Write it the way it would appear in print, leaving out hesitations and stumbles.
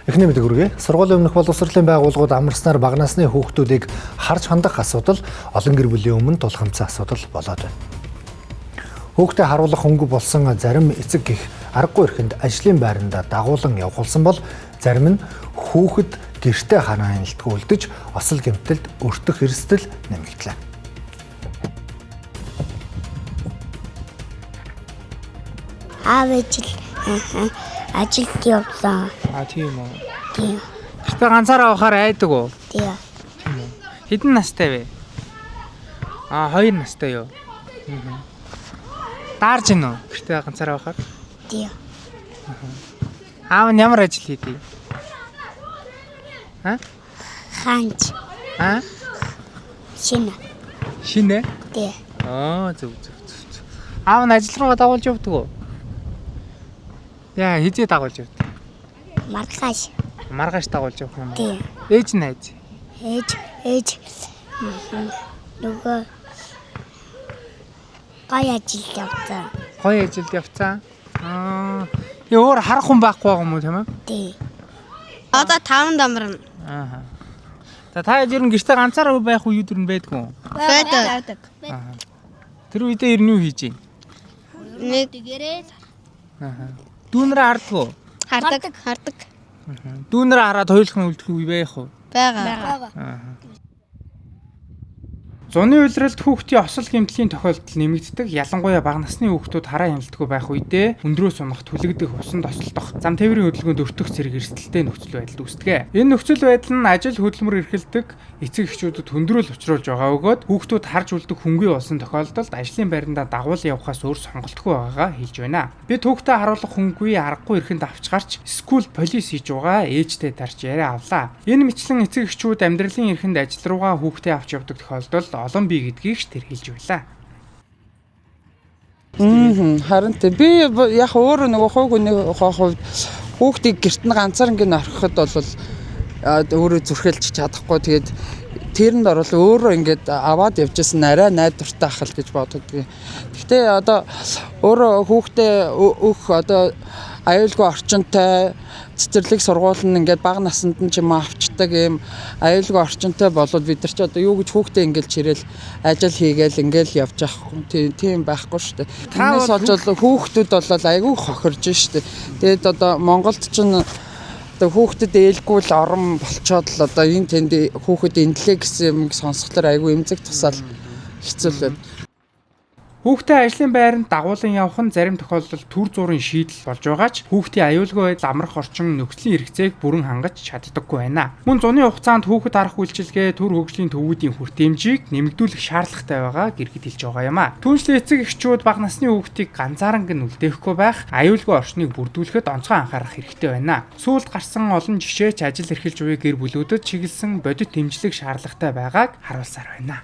Эхний мэдээг хүргэе. Сургуулийн өмнөх боловсролын байгууллагууд амарснаар бага насны хүүхдүүдийг харж хандах асуудал олон гэр бүлийн өмнө тулгамдсан асуудал болоод байна. Хүүхдээ харуулах хөнгө болсон зарим эцэг гих аргагүй эрхэнд ажлын байранда дагуулan явуулсан бол зарим нь хүүхэд гэртээ хараа хяналтгүй үлдэж осол гэмтэлд өртөх эрсдэл нэмэгдлээ. Аав ажилд явсан. Тийм үү. Тийм. Гэртээ ганцаараа авахаар айдаг уу? Тийм. Хэдэн настай вэ? 2 настай юу? Даарж гин үү? Гэртээ ганцаараа авахаар? Тийм. Аав нь ямар ажил хийдэг? Ханч. Шинэ. Тийм. Зөв. Аав нь ажил руугаа дагуулж явдаг уу? Яа, хизээ дагуулж явдаг? Маргааш дагуулж явах юм уу? Тийм. Ээж нь айж. Ээж. Нөгөө гай ажилд явсан. Гоё ажилд явцсан. Өөр харах хүн байхгүй байгаа юм уу тийм ээ? Тийм. Одоо 5 дамрна. За та ер нь гэртээ ганцаараа байх үед юу байдгүй юу? Байдаг. Тэр үедээ ер нь юу хийж юм? Нэг Дүүнрээ харддаг уу? хардаг. Дүүнрээ хараад хоёулахны үлдэх үе байх уу? Бага. Зуны улиралд хүүхдийн осол гэмтлийн тохиолдол нэмэгддэг. Ялангуяа бага насны хүүхдүүд хараа хяналтгүй байх үедээ өндрөөс унах, түлэгдэх, усан тосолдох, зам тээврийн хөдөлгөөнд өртөх зэрэг эрсдэлтэй нөхцөл байдал үүсдэг. Энэ нөхцөл байдал нь ажил хөдөлмөр эрхэлдэг эцэг эхчүүдэд хүндрэл учруулж байгаа бөгөөд хүүхдүүд харж үлдэх хөнгөн болсон тохиолдолд ажлын байрандаа дагуул явахаас өөр сонголтгүй байгаагаа хэлж байна. Бид хүүхдээ харуулах хөнгөгүй аргагүй эрхэнд авч гарч скул полис хийж байгаа ээжтэй тарж яриа авлаа. Энэ мэтлэн эцэг эхчүүд амьдралын эрхэнд ажил руугаа хүүхдээ авч явдаг тохиолдолд олон бий гэдгийг ч тэр хэлж байлаа. Харин би яг өөр нөгөө хувийн хувьд хүүхдийг гэрт нь ганцаар ингэ орхиход бол өөрөө зүрхэлж чадахгүй тэгээд тэрэнд орол өөрөө ингээд аваад явжсэн арай найдвартай ах л гэж боддог. Гэхдээ одоо өөрөө хүүхдээ өөх одоо аюулгүй орчинтой цэцэрлэг сургууль нь ингээд бага наснд нь ч юм авчдаг юм аюулгүй орчинтой болоод бид нар ч одоо юу гэж хүүхдээ ингээд чирэл ажил хийгээл ингээд явж байхгүй тийм байхгүй шүү дээ. Танаас олж хүүхдүүд бол айгүй хохирж шүү дээ. Тэгээд одоо Монголд ч одоо хүүхдэд ээлгүй л орон болчоод л одоо энэ тэнд хүүхэд индлээ гэсэн юм сонсохлоор айгүй эмзэг тусаал хэцүү л байна. Хүүхдээ ажлын байранд дагуулan явах нь зарим тохиолдолд төр зургийн шийдэл болж байгаа ч хүүхдийн аюулгүй байдал амрах орчин нөхцөлийн хэрэгцээг бүрэн хангаж чаддаггүй байна. Мөн зуны хугацаанд хүүхэд харах үйлчилгээ төр хөгжлийн төвүүдийн хүртээмжийг нэмэгдүүлэх шаардлагатай байгаа гэргэд хэлж байгаа юм а. Түүнчлэн эцэг эхчүүд бага насны хүүхдийг ганцаарнг нь үлдээхгүй байх аюулгүй орчныг бүрдүүлэхэд онцгой анхаарах хэрэгтэй байна. Сүүлд гарсан олон жишээч ажил эрхэлж буй гэр бүлүүдэд чиглэсэн бодит дэмжлэг шаардлагатай байгааг харуулсаар байна.